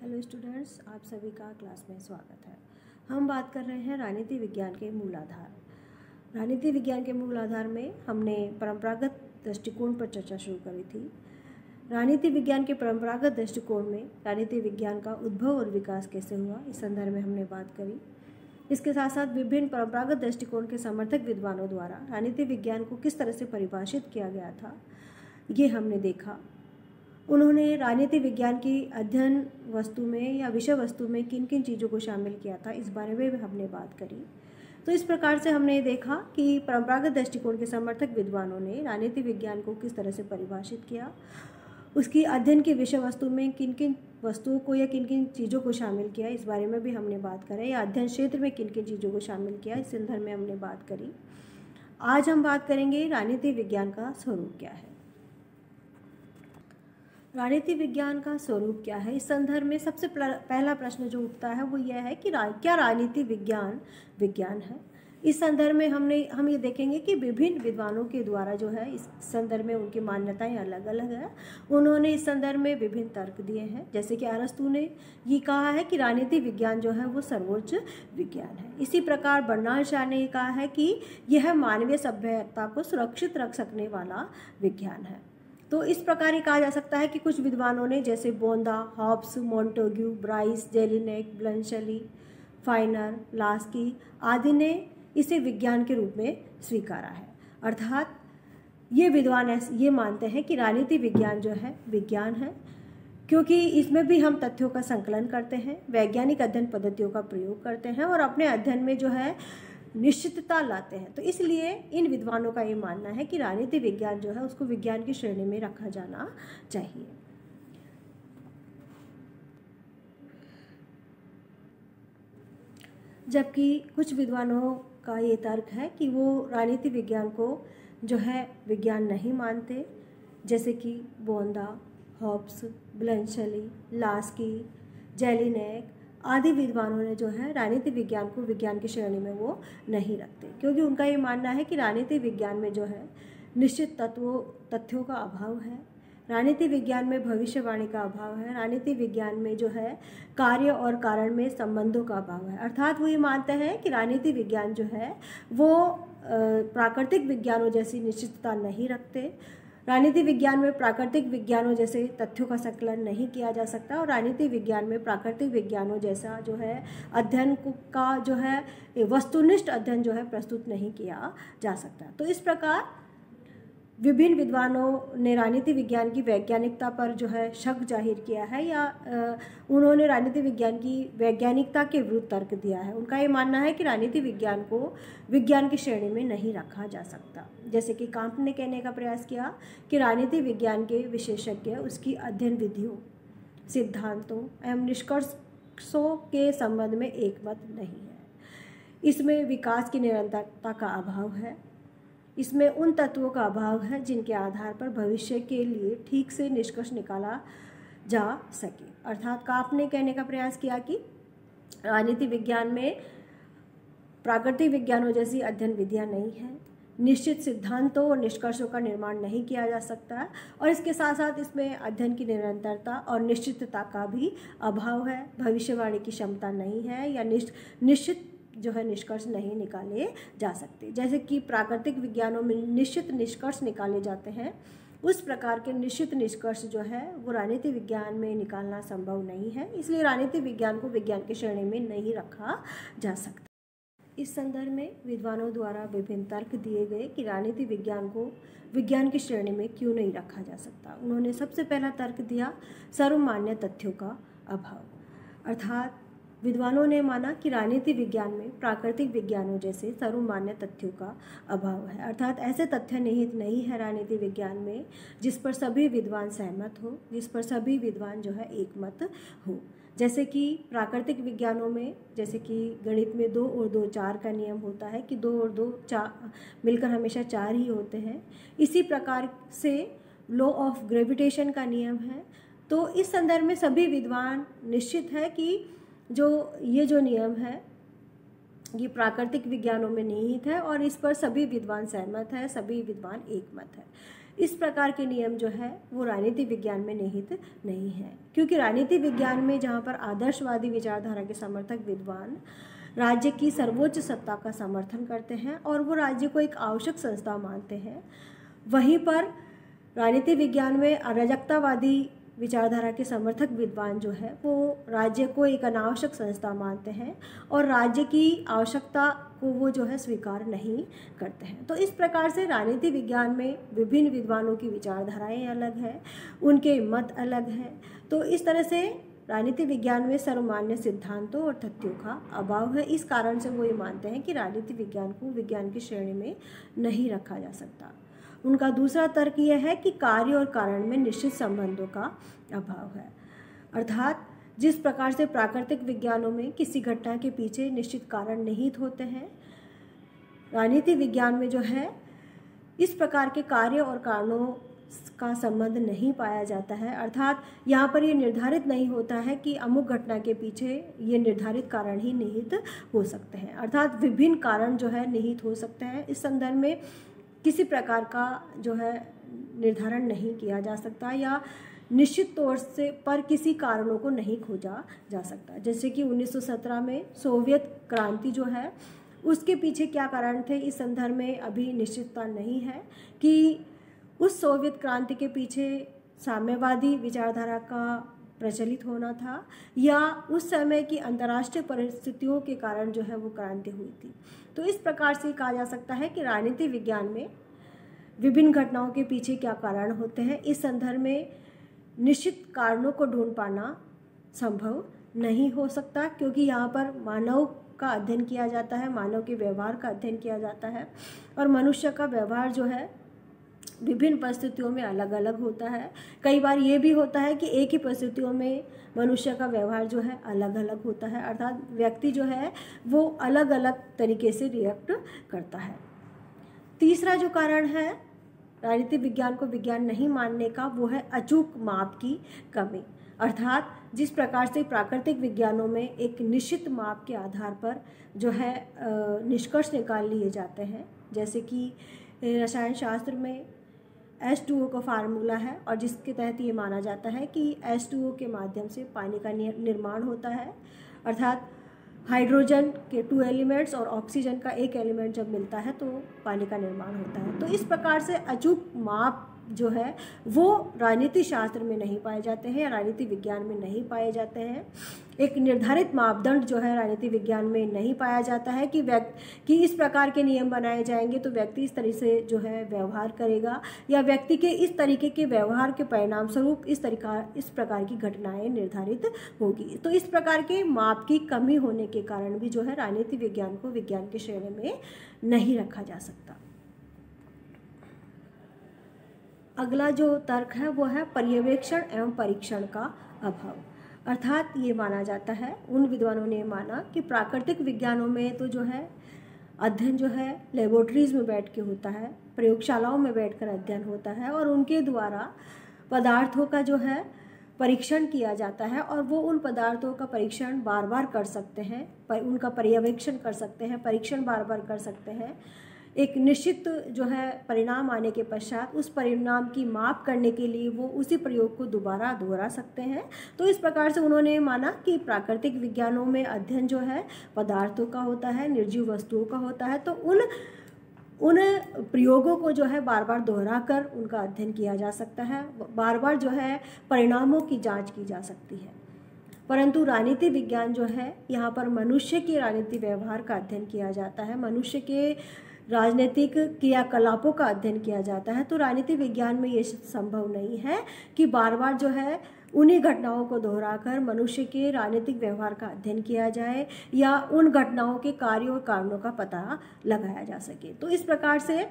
Hello students, आप सभी का क्लास में स्वागत है। हम बात कर रहे हैं राजनीति विज्ञान के मूलाधार। राजनीति विज्ञान के मूलाधार में हमने परंपरागत दृष्टिकोण पर चर्चा शुरू करी थी। राजनीति विज्ञान के परंपरागत दृष्टिकोण में राजनीति विज्ञान का उद्भव और विकास कैसे हुआ, इस संदर्भ में हमने बात करी। इसके साथ साथ विभिन्न परंपरागत दृष्टिकोण के समर्थक विद्वानों द्वारा राजनीति विज्ञान को किस तरह से परिभाषित किया गया था, ये हमने देखा। उन्होंने राजनीति विज्ञान की अध्ययन वस्तु में या विषय वस्तु में किन किन चीज़ों को शामिल किया था, इस बारे में भी हमने बात करी। तो इस प्रकार से हमने देखा कि परंपरागत दृष्टिकोण के समर्थक विद्वानों ने राजनीति विज्ञान को किस तरह से परिभाषित किया, उसकी अध्ययन की विषय वस्तु में किन किन वस्तुओं को या किन किन चीज़ों को शामिल किया, इस बारे में भी हमने बात करी। या अध्ययन क्षेत्र में किन किन चीज़ों को शामिल किया, इस संदर्भ में हमने बात करी। आज हम बात करेंगे राजनीति विज्ञान का स्वरूप क्या है। राजनीति विज्ञान का स्वरूप क्या है, इस संदर्भ में सबसे पहला प्रश्न जो उठता है वो यह है कि क्या राजनीति विज्ञान विज्ञान है। इस संदर्भ में हम ये देखेंगे कि विभिन्न विद्वानों के द्वारा जो है इस संदर्भ में उनकी मान्यताएं अलग अलग है। उन्होंने इस संदर्भ में विभिन्न तर्क दिए हैं। जैसे कि अरस्तू ने ये कहा है कि राजनीति विज्ञान जो है वो सर्वोच्च विज्ञान है। इसी प्रकार बर्नार्ड शॉ ने कहा है कि यह मानवीय सभ्यता को सुरक्षित रख सकने वाला विज्ञान है। तो इस प्रकार ही कहा जा सकता है कि कुछ विद्वानों ने, जैसे बोंदा, Hobbes, Montesquieu, Bryce, Jellinek, Bluntschli, Finer, Laski आदि ने इसे विज्ञान के रूप में स्वीकारा है। अर्थात ये विद्वान ये मानते हैं कि राजनीति विज्ञान जो है विज्ञान है, क्योंकि इसमें भी हम तथ्यों का संकलन करते हैं, वैज्ञानिक अध्ययन पद्धतियों का प्रयोग करते हैं और अपने अध्ययन में जो है निश्चितता लाते हैं। तो इसलिए इन विद्वानों का ये मानना है कि राजनीति विज्ञान जो है उसको विज्ञान की श्रेणी में रखा जाना चाहिए। जबकि कुछ विद्वानों का ये तर्क है कि वो राजनीति विज्ञान को जो है विज्ञान नहीं मानते, जैसे कि बोंदा, हॉब्स, ब्लंशली, लास्की, जेलिनेक आदि विद्वानों ने जो है राजनीति विज्ञान को विज्ञान की श्रेणी में वो नहीं रखते, क्योंकि उनका ये मानना है कि राजनीति विज्ञान में जो है निश्चित तथ्यों का अभाव है, राजनीति विज्ञान में भविष्यवाणी का अभाव है, राजनीति विज्ञान में जो है कार्य और कारण में संबंधों का अभाव है। अर्थात वो ये मानते हैं कि राजनीति विज्ञान जो है वो प्राकृतिक विज्ञानों जैसी निश्चितता नहीं रखते, राजनीति विज्ञान में प्राकृतिक विज्ञानों जैसे तथ्यों का संकलन नहीं किया जा सकता और राजनीति विज्ञान में प्राकृतिक विज्ञानों जैसा जो है अध्ययन का जो है वस्तुनिष्ठ अध्ययन जो है प्रस्तुत नहीं किया जा सकता। तो इस प्रकार विभिन्न विद्वानों ने राजनीति विज्ञान की वैज्ञानिकता पर जो है शक जाहिर किया है या उन्होंने राजनीति विज्ञान की वैज्ञानिकता के विरुद्ध तर्क दिया है। उनका ये मानना है कि राजनीति विज्ञान को विज्ञान की श्रेणी में नहीं रखा जा सकता। जैसे कि कांट ने कहने का प्रयास किया कि राजनीति विज्ञान के विशेषज्ञ उसकी अध्ययन विधियों, सिद्धांतों एवं निष्कर्षों के संबंध में एकमत नहीं है। इसमें विकास की निरंतरता का अभाव है, इसमें उन तत्वों का अभाव है जिनके आधार पर भविष्य के लिए ठीक से निष्कर्ष निकाला जा सके। अर्थात कांट ने कहने का प्रयास किया कि राजनीति विज्ञान में प्राकृतिक विज्ञानों जैसी अध्ययन विधियाँ नहीं हैं, निश्चित सिद्धांतों और निष्कर्षों का निर्माण नहीं किया जा सकता है और इसके साथ साथ इसमें अध्ययन की निरंतरता और निश्चितता का भी अभाव है, भविष्यवाणी की क्षमता नहीं है या निश्चित जो है निष्कर्ष नहीं निकाले जा सकते। जैसे कि प्राकृतिक विज्ञानों में निश्चित निष्कर्ष निकाले जाते हैं, उस प्रकार के निश्चित निष्कर्ष जो है वो राजनीति विज्ञान में निकालना संभव नहीं है। इसलिए राजनीति विज्ञान को विज्ञान की श्रेणी में नहीं रखा जा सकता। इस संदर्भ में विद्वानों द्वारा विभिन्न तर्क दिए गए कि राजनीति विज्ञान को विज्ञान की श्रेणी में क्यों नहीं रखा जा सकता। उन्होंने सबसे पहला तर्क दिया सर्वमान्य तथ्यों का अभाव। अर्थात विद्वानों ने माना कि राजनीति विज्ञान में प्राकृतिक विज्ञानों जैसे सर्वमान्य तथ्यों का अभाव है। अर्थात ऐसे तथ्य निहित नहीं है राजनीति विज्ञान में जिस पर सभी विद्वान सहमत हो, जिस पर सभी विद्वान जो है एकमत हो। जैसे कि प्राकृतिक विज्ञानों में, जैसे कि गणित में 2 और 2 4 का नियम होता है कि 2 और 2 4 मिलकर हमेशा 4 ही होते हैं। इसी प्रकार से लॉ ऑफ ग्रेविटेशन का नियम है। तो इस संदर्भ में सभी विद्वान निश्चित है कि ये जो नियम है ये प्राकृतिक विज्ञानों में निहित है और इस पर सभी विद्वान सहमत है, सभी विद्वान एकमत है। इस प्रकार के नियम जो है वो राजनीति विज्ञान में निहित नहीं है, क्योंकि राजनीति विज्ञान में जहाँ पर आदर्शवादी विचारधारा के समर्थक विद्वान राज्य की सर्वोच्च सत्ता का समर्थन करते हैं और वो राज्य को एक आवश्यक संस्था मानते हैं, वहीं पर राजनीति विज्ञान में अराजकतावादी विचारधारा के समर्थक विद्वान जो है वो राज्य को एक अनावश्यक संस्था मानते हैं और राज्य की आवश्यकता को वो जो है स्वीकार नहीं करते हैं। तो इस प्रकार से राजनीति विज्ञान में विभिन्न विद्वानों की विचारधाराएं अलग है, उनके मत अलग हैं। तो इस तरह से राजनीति विज्ञान में सर्वमान्य सिद्धांतों और तथ्यों का अभाव है। इस कारण से वो ये मानते हैं कि राजनीति विज्ञान को विज्ञान की श्रेणी में नहीं रखा जा सकता। उनका दूसरा तर्क यह है कि कार्य और कारण में निश्चित संबंधों का अभाव है, अर्थात जिस प्रकार से प्राकृतिक विज्ञानों में किसी घटना के पीछे निश्चित कारण निहित होते हैं, राजनीति विज्ञान में जो है इस प्रकार के कार्य और कारणों का संबंध नहीं पाया जाता है। अर्थात यहाँ पर ये निर्धारित नहीं होता है कि अमुक घटना के पीछे ये निर्धारित कारण ही निहित हो सकते हैं, अर्थात विभिन्न कारण जो है निहित हो सकते हैं। इस संदर्भ में किसी प्रकार का जो है निर्धारण नहीं किया जा सकता या निश्चित तौर से पर किसी कारणों को नहीं खोजा जा सकता। जैसे कि 1917 में सोवियत क्रांति जो है उसके पीछे क्या कारण थे, इस संदर्भ में अभी निश्चितता नहीं है कि उस सोवियत क्रांति के पीछे साम्यवादी विचारधारा का प्रचलित होना था या उस समय की अंतर्राष्ट्रीय परिस्थितियों के कारण जो है वो क्रांति हुई थी। तो इस प्रकार से कहा जा सकता है कि राजनीति विज्ञान में विभिन्न घटनाओं के पीछे क्या कारण होते हैं, इस संदर्भ में निश्चित कारणों को ढूंढ पाना संभव नहीं हो सकता, क्योंकि यहाँ पर मानव का अध्ययन किया जाता है, मानव के व्यवहार का अध्ययन किया जाता है और मनुष्य का व्यवहार जो है विभिन्न परिस्थितियों में अलग अलग होता है। कई बार ये भी होता है कि एक ही परिस्थितियों में मनुष्य का व्यवहार जो है अलग अलग होता है, अर्थात व्यक्ति जो है वो अलग अलग तरीके से रिएक्ट करता है। तीसरा जो कारण है राजनीति विज्ञान को विज्ञान नहीं मानने का, वो है अचूक माप की कमी, अर्थात जिस प्रकार से प्राकृतिक विज्ञानों में एक निश्चित माप के आधार पर जो है निष्कर्ष निकाल लिए जाते हैं, जैसे कि रसायन शास्त्र में H2O का फार्मूला है और जिसके तहत ये माना जाता है कि H2O के माध्यम से पानी का निर्माण होता है, अर्थात हाइड्रोजन के 2 एलिमेंट्स और ऑक्सीजन का 1 एलिमेंट जब मिलता है तो पानी का निर्माण होता है। तो इस प्रकार से अचूक माप जो है वो राजनीति शास्त्र में नहीं पाए जाते हैं या राजनीति विज्ञान में नहीं पाए जाते हैं। एक निर्धारित मापदंड जो है राजनीति विज्ञान में नहीं पाया जाता है कि इस प्रकार के नियम बनाए जाएंगे तो व्यक्ति इस तरह से जो है व्यवहार करेगा या व्यक्ति के इस तरीके के व्यवहार के परिणाम स्वरूप इस प्रकार की घटनाएं निर्धारित होगी। तो इस प्रकार के माप की कमी होने के कारण भी जो है राजनीति विज्ञान को विज्ञान की श्रेणी में नहीं रखा जा सकता। अगला जो तर्क है वो है पर्यवेक्षण एवं परीक्षण का अभाव, अर्थात ये माना जाता है, उन विद्वानों ने माना कि प्राकृतिक विज्ञानों में तो जो है अध्ययन जो है लेबोरेटरीज में बैठ के होता है, प्रयोगशालाओं में बैठकर अध्ययन होता है और उनके द्वारा पदार्थों का जो है परीक्षण किया जाता है और वो उन पदार्थों का परीक्षण बार बार कर सकते हैं, उनका पर्यवेक्षण कर सकते हैं, परीक्षण बार बार कर सकते हैं। एक निश्चित जो है परिणाम आने के पश्चात उस परिणाम की माप करने के लिए वो उसी प्रयोग को दोबारा दोहरा सकते हैं। तो इस प्रकार से उन्होंने माना कि प्राकृतिक विज्ञानों में अध्ययन जो है पदार्थों का होता है, निर्जीव वस्तुओं का होता है, तो उन प्रयोगों को जो है बार बार दोहरा कर उनका अध्ययन किया जा सकता है, बार बार जो है परिणामों की जाँच की जा सकती है। परंतु राजनीति विज्ञान जो है यहाँ पर मनुष्य के राजनीति व्यवहार का अध्ययन किया जाता है, मनुष्य के राजनीतिक क्रियाकलापों का अध्ययन किया जाता है। तो राजनीति विज्ञान में ये संभव नहीं है कि बार बार जो है उन्हीं घटनाओं को दोहराकर मनुष्य के राजनीतिक व्यवहार का अध्ययन किया जाए या उन घटनाओं के कार्यों और कारणों का पता लगाया जा सके। तो इस प्रकार से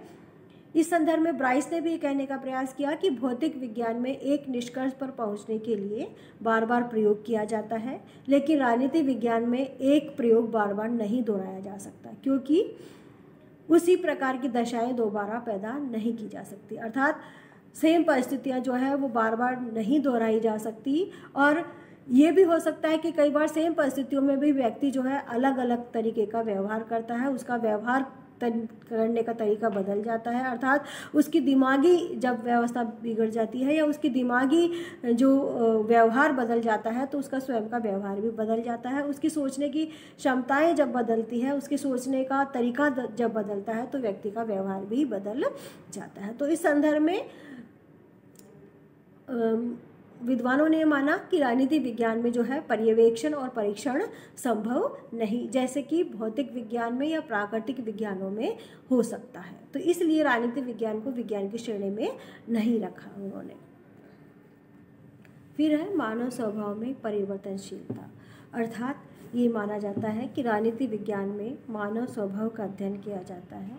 इस संदर्भ में ब्राइस ने भी कहने का प्रयास किया कि भौतिक विज्ञान में एक निष्कर्ष पर पहुंचने के लिए बार बार प्रयोग किया जाता है, लेकिन राजनीति विज्ञान में एक प्रयोग बार बार नहीं दोहराया जा सकता, क्योंकि उसी प्रकार की दशाएं दोबारा पैदा नहीं की जा सकती, अर्थात सेम परिस्थितियां जो है वो बार बार नहीं दोहराई जा सकती। और ये भी हो सकता है कि कई बार सेम परिस्थितियों में भी व्यक्ति जो है अलग अलग तरीके का व्यवहार करता है, उसका व्यवहार करने का तरीका बदल जाता है, अर्थात उसकी दिमागी जब व्यवस्था बिगड़ जाती है या उसकी दिमागी जो व्यवहार बदल जाता है तो उसका स्वयं का व्यवहार भी बदल जाता है। उसकी सोचने की क्षमताएं जब बदलती है, उसके सोचने का तरीका जब बदलता है तो व्यक्ति का व्यवहार भी बदल जाता है। तो इस संदर्भ में विद्वानों ने माना कि राजनीति विज्ञान में जो है पर्यवेक्षण और परीक्षण संभव नहीं, जैसे कि भौतिक विज्ञान में या प्राकृतिक विज्ञानों में हो सकता है। तो इसलिए राजनीति विज्ञान को विज्ञान की श्रेणी में नहीं रखा उन्होंने। फिर है मानव स्वभाव में परिवर्तनशीलता, अर्थात ये माना जाता है कि राजनीति विज्ञान में मानव स्वभाव का अध्ययन किया जाता है,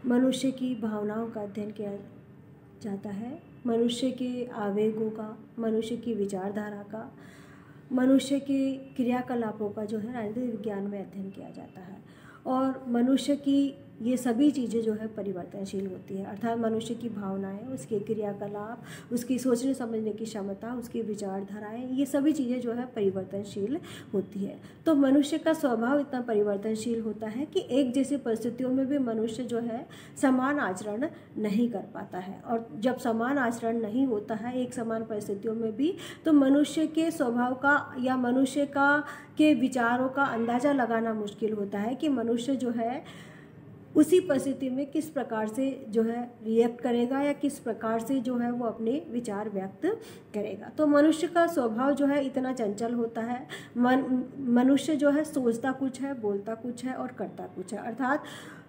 मनुष्य की भावनाओं का अध्ययन किया जाता है, मनुष्य के आवेगों का, मनुष्य की विचारधारा का, मनुष्य के क्रियाकलापों का जो है राजनीतिक विज्ञान में अध्ययन किया जाता है। और मनुष्य की ये सभी चीज़ें जो है परिवर्तनशील होती है, अर्थात मनुष्य की भावनाएं, उसके क्रियाकलाप, उसकी सोचने समझने की क्षमता, उसकी विचारधाराएं, ये सभी चीज़ें जो है परिवर्तनशील होती है। तो मनुष्य का स्वभाव इतना परिवर्तनशील होता है कि एक जैसी परिस्थितियों में भी मनुष्य जो है समान आचरण नहीं कर पाता है। और जब समान आचरण नहीं होता है एक समान परिस्थितियों में भी, तो मनुष्य के स्वभाव का या मनुष्य के विचारों का अंदाज़ा लगाना मुश्किल होता है कि मनुष्य जो है उसी परिस्थिति में किस प्रकार से जो है रिएक्ट करेगा या किस प्रकार से जो है वो अपने विचार व्यक्त करेगा। तो मनुष्य का स्वभाव जो है इतना चंचल होता है, मनुष्य जो है सोचता कुछ है, बोलता कुछ है और करता कुछ है, अर्थात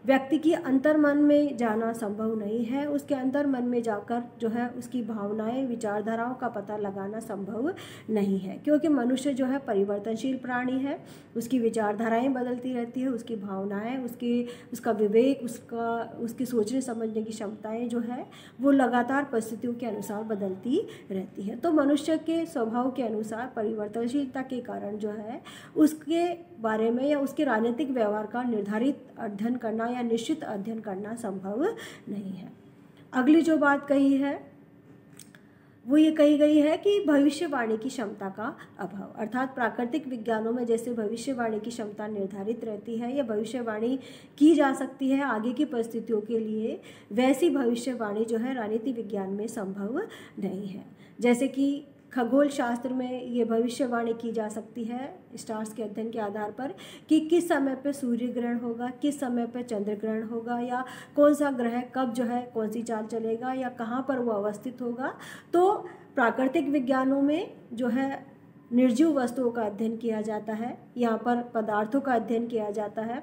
व्यक्ति की अंतर मन में जाना संभव नहीं है, उसके अंतर मन में जाकर जो है उसकी भावनाएं, विचारधाराओं का पता लगाना संभव नहीं है, क्योंकि मनुष्य जो है परिवर्तनशील प्राणी है, उसकी विचारधाराएं बदलती रहती है, उसकी भावनाएं, उसका विवेक, उसकी सोचने समझने की क्षमताएं जो है वो लगातार परिस्थितियों के अनुसार बदलती रहती है। तो मनुष्य के स्वभाव के अनुसार परिवर्तनशीलता के कारण जो है उसके बारे में या उसके राजनीतिक व्यवहार का निर्धारित अध्ययन करना या निश्चित अध्ययन करना संभव नहीं है। अगली जो बात कही है वो ये कही गई है कि भविष्यवाणी की क्षमता का अभाव, अर्थात प्राकृतिक विज्ञानों में जैसे भविष्यवाणी की क्षमता निर्धारित रहती है या भविष्यवाणी की जा सकती है आगे की परिस्थितियों के लिए, वैसी भविष्यवाणी जो है राजनीति विज्ञान में संभव नहीं है। जैसे कि खगोल शास्त्र में ये भविष्यवाणी की जा सकती है स्टार्स के अध्ययन के आधार पर कि किस समय पे सूर्य ग्रहण होगा, किस समय पे चंद्र ग्रहण होगा, या कौन सा ग्रह कब जो है कौन सी चाल चलेगा या कहाँ पर वो अवस्थित होगा। तो प्राकृतिक विज्ञानों में जो है निर्जीव वस्तुओं का अध्ययन किया जाता है, यहाँ पर पदार्थों का अध्ययन किया जाता है।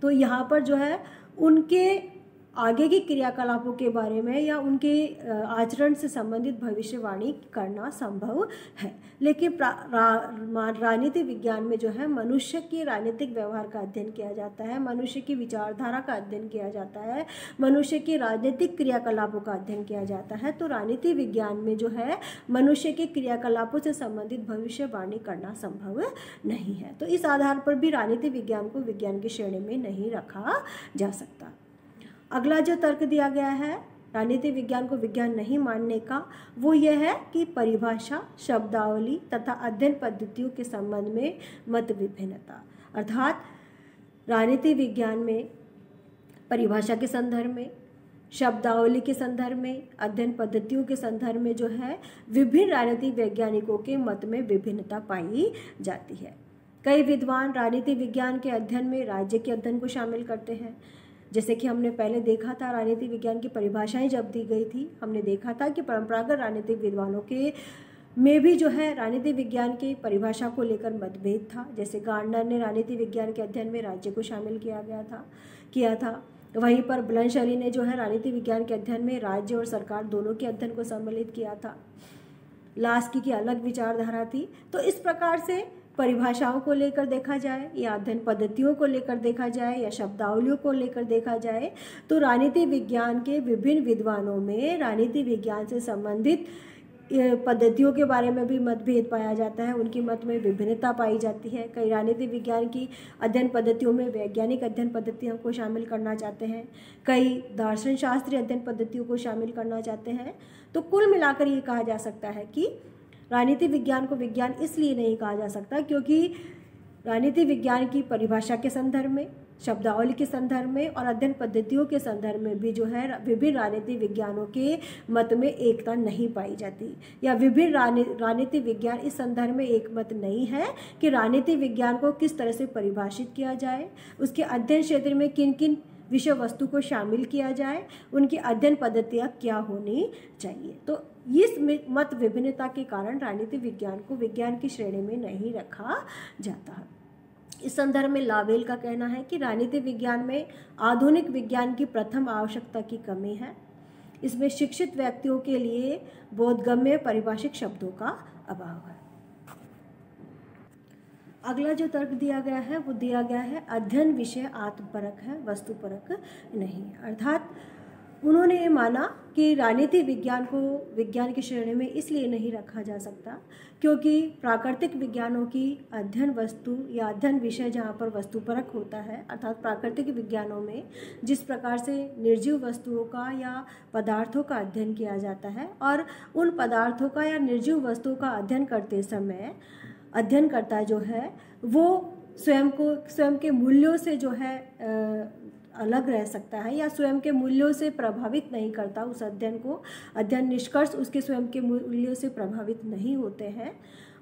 तो यहाँ पर जो है उनके आगे की क्रियाकलापों के बारे में या उनके आचरण से संबंधित भविष्यवाणी करना संभव है। लेकिन राजनीति विज्ञान में जो है मनुष्य के राजनीतिक व्यवहार का अध्ययन किया जाता है, मनुष्य की विचारधारा का अध्ययन किया जाता है, मनुष्य के राजनीतिक क्रियाकलापों का अध्ययन किया जाता है। तो राजनीति विज्ञान में जो है मनुष्य के क्रियाकलापों से संबंधित भविष्यवाणी करना संभव नहीं है। तो इस आधार पर भी राजनीति विज्ञान को विज्ञान की श्रेणी में नहीं रखा जा सकता। अगला जो तर्क दिया गया है राजनीति विज्ञान को विज्ञान नहीं मानने का, वो यह है कि परिभाषा, शब्दावली तथा अध्ययन पद्धतियों के संबंध में मत विभिन्नता, अर्थात राजनीति विज्ञान में परिभाषा के संदर्भ में, शब्दावली के संदर्भ में, अध्ययन पद्धतियों के संदर्भ में जो है विभिन्न राजनीतिक वैज्ञानिकों के मत में विभिन्नता पाई जाती है। कई विद्वान राजनीति विज्ञान के अध्ययन में राज्य के अध्ययन को शामिल करते हैं। जैसे कि हमने पहले देखा था राजनीति विज्ञान की परिभाषाएं जब दी गई थी, हमने देखा था कि परंपरागत राजनीतिक विद्वानों के में भी जो है राजनीति विज्ञान की परिभाषा को लेकर मतभेद था। जैसे गार्डनर ने राजनीति विज्ञान के अध्ययन में राज्य को शामिल किया था। वहीं पर ब्लनशली ने जो है राजनीति विज्ञान के अध्ययन में राज्य और सरकार दोनों के अध्ययन को सम्मिलित किया था। लास्की की अलग विचारधारा थी। तो इस प्रकार से परिभाषाओं को लेकर देखा जाए या अध्ययन पद्धतियों को लेकर देखा जाए या शब्दावलियों को लेकर देखा जाए, तो राजनीति विज्ञान के विभिन्न विद्वानों में राजनीति विज्ञान से संबंधित पद्धतियों के बारे में भी मतभेद पाया जाता है, उनकी मत में विभिन्नता पाई जाती है। कई राजनीति विज्ञान की अध्ययन पद्धतियों में वैज्ञानिक अध्ययन पद्धतियों को शामिल करना चाहते हैं, कई दार्शन शास्त्रीय अध्ययन पद्धतियों को शामिल करना चाहते हैं। तो कुल मिलाकर ये कहा जा सकता है कि राजनीति विज्ञान को विज्ञान इसलिए नहीं कहा जा सकता क्योंकि राजनीति विज्ञान की परिभाषा के संदर्भ में, शब्दावली के संदर्भ में और अध्ययन पद्धतियों के संदर्भ में भी जो है विभिन्न राजनीतिक विज्ञानों के मत में एकता नहीं पाई जाती, या विभिन्न राजनीतिक विज्ञान इस संदर्भ में एक मत नहीं है कि राजनीतिक विज्ञान को किस तरह से परिभाषित किया जाए, उसके अध्ययन क्षेत्र में किन किन विषय वस्तु को शामिल किया जाए, उनकी अध्ययन पद्धतियाँ क्या होनी चाहिए। तो इस मत विभिन्नता के कारण राजनीतिक विज्ञान को विज्ञान की श्रेणी में नहीं रखा जाता है। इस संदर्भ में लावेल का कहना है कि राजनीतिक विज्ञान में आधुनिक विज्ञान की प्रथम आवश्यकता की कमी है। इसमें शिक्षित व्यक्तियों के लिए बोधगम्य परिभाषिक शब्दों का अभाव है। अगला जो तर्क दिया गया है वो दिया गया है अध्ययन विषय आत्मपरक है, वस्तुपरक नहीं। अर्थात उन्होंने ये माना कि राजनीतिक विज्ञान को विज्ञान की श्रेणी में इसलिए नहीं रखा जा सकता क्योंकि प्राकृतिक विज्ञानों की अध्ययन वस्तु या अध्ययन विषय जहाँ पर वस्तुपरक होता है, अर्थात प्राकृतिक विज्ञानों में जिस प्रकार से निर्जीव वस्तुओं का या पदार्थों का अध्ययन किया जाता है और उन पदार्थों का या निर्जीव वस्तुओं का अध्ययन करते समय अध्ययनकर्ता जो है वो स्वयं के मूल्यों से जो है अलग रह सकता है या स्वयं के मूल्यों से प्रभावित नहीं करता उस अध्ययन को, अध्ययन निष्कर्ष उसके स्वयं के मूल्यों से प्रभावित नहीं होते हैं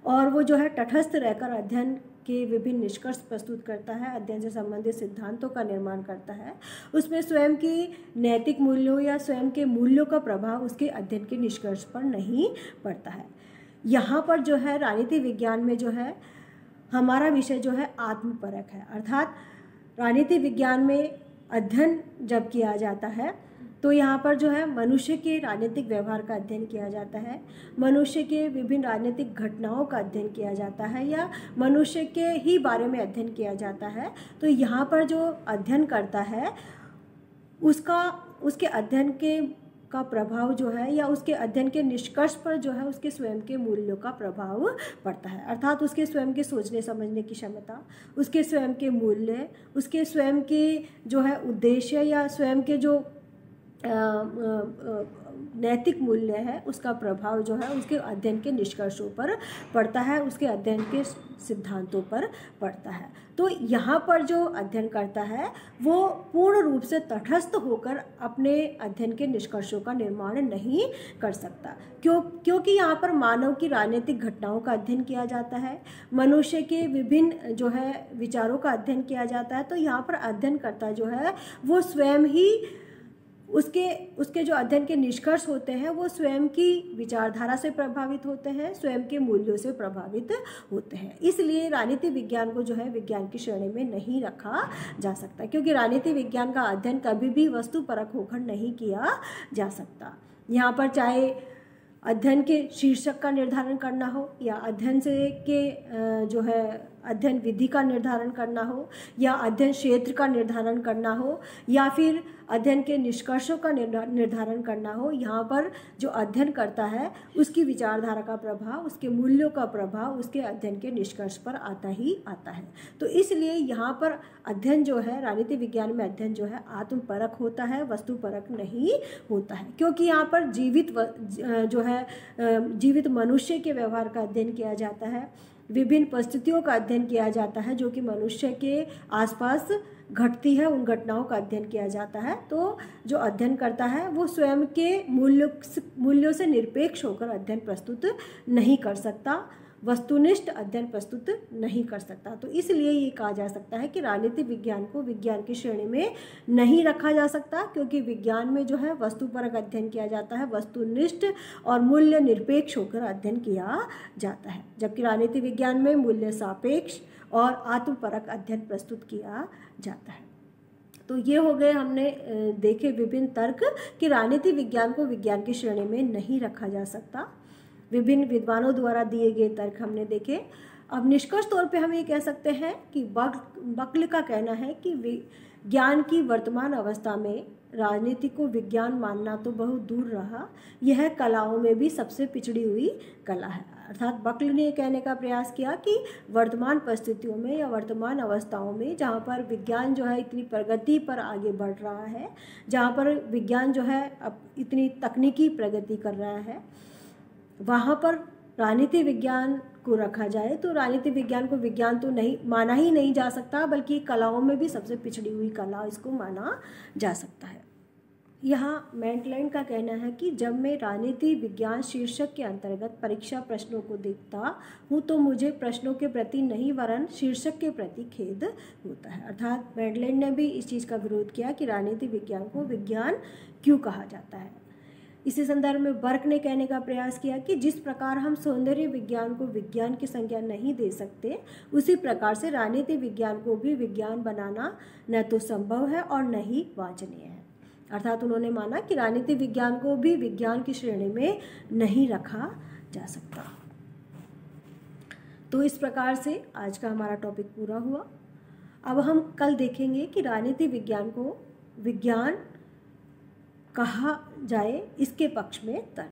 और वो जो है तटस्थ रहकर अध्ययन के विभिन्न निष्कर्ष प्रस्तुत करता है, अध्ययन से संबंधित सिद्धांतों का निर्माण करता है। उसमें स्वयं की नैतिक मूल्यों या स्वयं के मूल्यों का प्रभाव उसके अध्ययन के निष्कर्ष पर नहीं पड़ता है। यहाँ पर जो है राजनीतिक विज्ञान में जो है हमारा विषय जो है आत्मपरक है, अर्थात राजनीतिक विज्ञान में अध्ययन जब किया जाता है तो यहाँ पर जो है मनुष्य के राजनीतिक व्यवहार का अध्ययन किया जाता है, मनुष्य के विभिन्न राजनीतिक घटनाओं का अध्ययन किया जाता है या मनुष्य के ही बारे में अध्ययन किया जाता है। तो यहाँ पर जो अध्ययन करता है उसके अध्ययन का प्रभाव जो है या उसके अध्ययन के निष्कर्ष पर जो है उसके स्वयं के मूल्यों का प्रभाव पड़ता है, अर्थात उसके स्वयं के सोचने समझने की क्षमता, उसके स्वयं के मूल्य, उसके स्वयं के जो है उद्देश्य या स्वयं के जो नैतिक मूल्य है उसका प्रभाव जो है उसके अध्ययन के निष्कर्षों पर पड़ता है, उसके अध्ययन के सिद्धांतों पर पड़ता है। तो यहाँ पर जो अध्ययन करता है वो पूर्ण रूप से तटस्थ होकर अपने अध्ययन के निष्कर्षों का निर्माण नहीं कर सकता, क्योंकि यहाँ पर मानव की राजनीतिक घटनाओं का अध्ययन किया जाता है, मनुष्य के विभिन्न जो है विचारों का अध्ययन किया जाता है। तो यहाँ पर अध्ययनकर्ता जो है वो स्वयं ही उसके जो अध्ययन के निष्कर्ष होते हैं वो स्वयं की विचारधारा से प्रभावित होते हैं, स्वयं के मूल्यों से प्रभावित होते हैं। इसलिए राजनीतिक विज्ञान को जो है विज्ञान की श्रेणी में नहीं रखा जा सकता, क्योंकि राजनीतिक विज्ञान का अध्ययन कभी भी वस्तुपरक होकर नहीं किया जा सकता। यहाँ पर चाहे अध्ययन के शीर्षक का निर्धारण करना हो या अध्ययन के जो है अध्ययन विधि का निर्धारण करना हो या अध्ययन क्षेत्र का निर्धारण करना हो या फिर अध्ययन के निष्कर्षों का निर्धारण करना हो, यहाँ पर जो अध्ययन करता है उसकी विचारधारा का प्रभाव, उसके मूल्यों का प्रभाव उसके अध्ययन के निष्कर्ष पर आता ही आता है। तो इसलिए यहाँ पर अध्ययन जो है राजनीतिक विज्ञान में अध्ययन जो है आत्मपरक होता है, वस्तुपरक नहीं होता है, क्योंकि यहाँ पर जीवित मनुष्य के व्यवहार का अध्ययन किया जाता है, विभिन्न परिस्थितियों का अध्ययन किया जाता है जो कि मनुष्य के आसपास घटती है, उन घटनाओं का अध्ययन किया जाता है। तो जो अध्ययन करता है वो स्वयं के मूल्यों से निरपेक्ष होकर अध्ययन प्रस्तुत नहीं कर सकता, वस्तुनिष्ठ अध्ययन प्रस्तुत नहीं कर सकता। तो इसलिए ये कहा जा सकता है कि राजनीतिक विज्ञान को विज्ञान की श्रेणी में नहीं रखा जा सकता, क्योंकि विज्ञान में जो है वस्तुपरक अध्ययन किया जाता है, वस्तुनिष्ठ और मूल्य निरपेक्ष होकर अध्ययन किया जाता है, जबकि राजनीतिक विज्ञान में मूल्य सापेक्ष और आत्मपरक अध्ययन प्रस्तुत किया जाता है। तो ये हो गए हमने देखे विभिन्न तर्क कि राजनीतिक विज्ञान को विज्ञान की श्रेणी में नहीं रखा जा सकता। विभिन्न विद्वानों द्वारा दिए गए तर्क हमने देखे। अब निष्कर्ष तौर पे हम ये कह सकते हैं कि बकल का कहना है कि विज्ञान की वर्तमान अवस्था में राजनीति को विज्ञान मानना तो बहुत दूर रहा, यह कलाओं में भी सबसे पिछड़ी हुई कला है। अर्थात बकल ने कहने का प्रयास किया कि वर्तमान परिस्थितियों में या वर्तमान अवस्थाओं में जहाँ पर विज्ञान जो है इतनी प्रगति पर आगे बढ़ रहा है, जहाँ पर विज्ञान जो है अब इतनी तकनीकी प्रगति कर रहा है, वहाँ पर राजनीतिक विज्ञान को रखा जाए तो राजनीति विज्ञान को विज्ञान तो नहीं माना ही नहीं जा सकता, बल्कि कलाओं में भी सबसे पिछड़ी हुई कला इसको माना जा सकता है। यहाँ मैटलैंड का कहना है कि जब मैं राजनीति विज्ञान शीर्षक के अंतर्गत परीक्षा प्रश्नों को देखता हूँ तो मुझे प्रश्नों के प्रति नहीं वरन शीर्षक के प्रति खेद होता है। अर्थात मैटलैंड ने भी इस चीज़ का विरोध किया कि राजनीति विज्ञान को विज्ञान क्यों कहा जाता है। इसी संदर्भ में बर्क ने कहने का प्रयास किया कि जिस प्रकार हम सौंदर्य विज्ञान को विज्ञान की संज्ञा नहीं दे सकते, उसी प्रकार से राजनीति विज्ञान को भी विज्ञान बनाना न तो संभव है और न ही वांछनीय है। अर्थात उन्होंने माना कि राजनीति विज्ञान को भी विज्ञान की श्रेणी में नहीं रखा जा सकता। तो इस प्रकार से आज का हमारा टॉपिक पूरा हुआ। अब हम कल देखेंगे कि राजनीति विज्ञान को विज्ञान कहा जाए इसके पक्ष में तर्क।